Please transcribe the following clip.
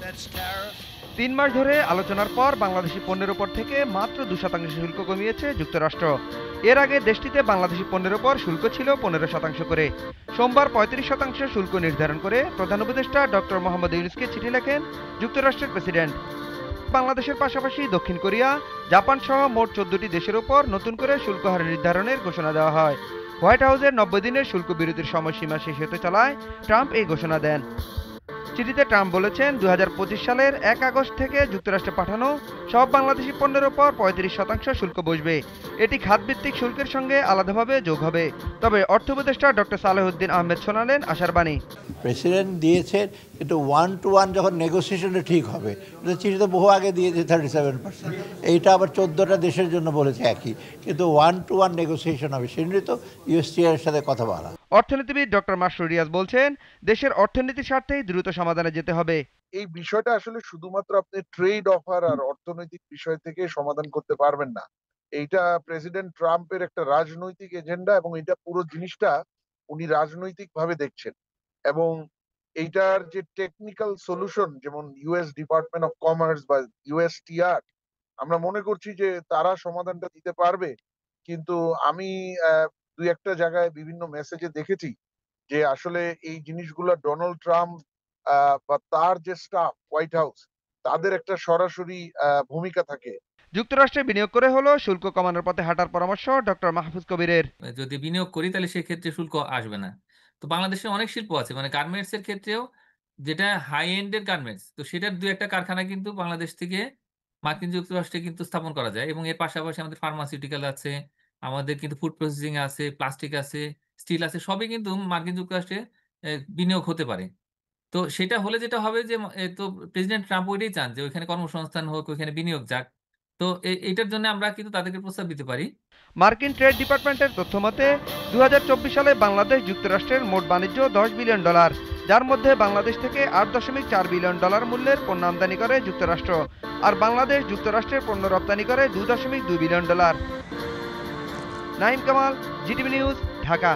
3 মাস ধরে আলোচনার পর বাংলাদেশি পণ্যের ওপর থেকে মাত্র 2% শুল্ক কমিয়েছে যুক্তরাষ্ট্র। এর আগে দেশটিতে বাংলাদেশি পণ্যের ওপর শুল্ক ছিল 15% করে। সোমবার 35% শুল্ক নির্ধারণ করে প্রধান উপদেষ্টা ডক্টর মোহাম্মদ ইউনূসকে চিঠি লেখেন যুক্তরাষ্ট্রের প্রেসিডেন্ট। বাংলাদেশের পাশাপাশি দক্ষিণ কোরিয়া, জাপান সহ মোট 14টি দেশের ওপর নতুন করে শুল্ক হার নির্ধারণের ঘোষণা দেওয়া হয়। হোয়াইট হাউসের 90 দিনের শুল্ক বিরতির সময়সীমা শেষ হতে চলায় ট্রাম্প এই ঘোষণা দেন। চিঠিতে ট্রাম্প বলেছেন 2025 সালের 1 আগস্ট থেকে যুক্তরাষ্ট্রে পাঠানো সব বাংলাদেশি পণ্যের ওপর 35% শুল্ক বসবে। এটি খাতভিত্তিক শুল্কের সঙ্গে আলাদাভাবে যোগ হবে। তবে অর্থ উপদেষ্টা ডক্টর সালেহুদ্দিন আহমেদ শোনালেন আশার বাণী। প্রেসিডেন্ট দিয়েছেন, কিন্তু 1-to-1 যখন নেগোসিয়েশনে ঠিক হবে, চিঠি তো বহু আগে দিয়েছে 37%, এইটা আবার 14টা দেশের জন্য বলেছে একই, কিন্তু 1-to-1 নেগোসিয়েশন হবে, সেজন্য তো ইউএসটিআর সাথে কথা বলা। অর্থনীতিবিদ ডক্টর মাসরুর রিয়াজ বলছেন, দেশের অর্থনীতির স্বার্থেই দ্রুত সমাধানে যেতে হবে। এই বিষয়টা আসলে শুধুমাত্র আপনি ট্রেড অফার আর অর্থনৈতিক বিষয় থেকে সমাধান করতে পারবেন না। এইটা প্রেসিডেন্ট ট্রাম্পের একটা রাজনৈতিক এজেন্ডা, এবং এটা পুরো জিনিসটা উনি রাজনৈতিক ভাবে দেখছেন। এবং এইটার যে টেকনিক্যাল সলিউশন, যেমন ইউএস ডিপার্টমেন্ট অফ কমার্স বা ইউএসটিআর, আমরা মনে করছি যে তারা সমাধানটা দিতে পারবে। কিন্তু আমি দুই একটা জায়গায় বিভিন্ন মেসেজে দেখেছি যে আসলে এই জিনিসগুলো ডোনাল্ড ট্রাম্প বা তার যে স্টাফ হোয়াইট হাউস, তাদের একটা সরাসরি ভূমিকা থাকে। যুক্তরাষ্ট্রে বিনিয়োগ করে হলো শুল্ক কমানোর পথে হাঁটার পরামর্শ ডক্টর মাহফুজ কবিরের। যদি বিনিয়োগ করি তাহলে সেক্ষেত্রে শুল্ক আসবে না। তো বাংলাদেশে অনেক শিল্প আছে, মানে গার্মেন্টস এর ক্ষেত্রেও, যেটা হাই এন্ড এর গার্মেন্টস, তো সেটার ২-১ টা কারখানা কিন্তু বাংলাদেশ থেকে মার্কিন যুক্তরাষ্ট্রে কিন্তু স্থাপন করা যায়, এবং এর পাশাপাশি আমাদের ফার্মাসিউটিক্যাল আছে, আমাদের কিন্তু ফুড প্রসেসিং আছে, প্লাস্টিক আছে, স্টিল আছে, সবই কিন্তু মার্কিন যুক্তরাষ্ট্রে বিনিয়োগ হতে পারে। তো সেটা হলে যেটা হবে যে তো প্রেসিডেন্ট ট্রাম্প ওইটাই চান যে ওইখানে কর্মসংস্থান হোক, ওইখানে বিনিয়োগ যাক। তো এইটার জন্য আমরা কিন্তু তাদেরকে প্রস্তাব দিতে পারি। মার্কিন ট্রেড ডিপার্টমেন্টের তথ্য মতে 2024 সালে বাংলাদেশ যুক্তরাষ্ট্রের মোট বাণিজ্য $10 বিলিয়ন, যার মধ্যে বাংলাদেশ থেকে $8.4 বিলিয়ন মূল্যের পণ্য আমদানি করে যুক্তরাষ্ট্র, আর বাংলাদেশ যুক্তরাষ্ট্রের পণ্য রপ্তানি করে $2.2 billion. Naeem Kamal, GTV news, Dhaka.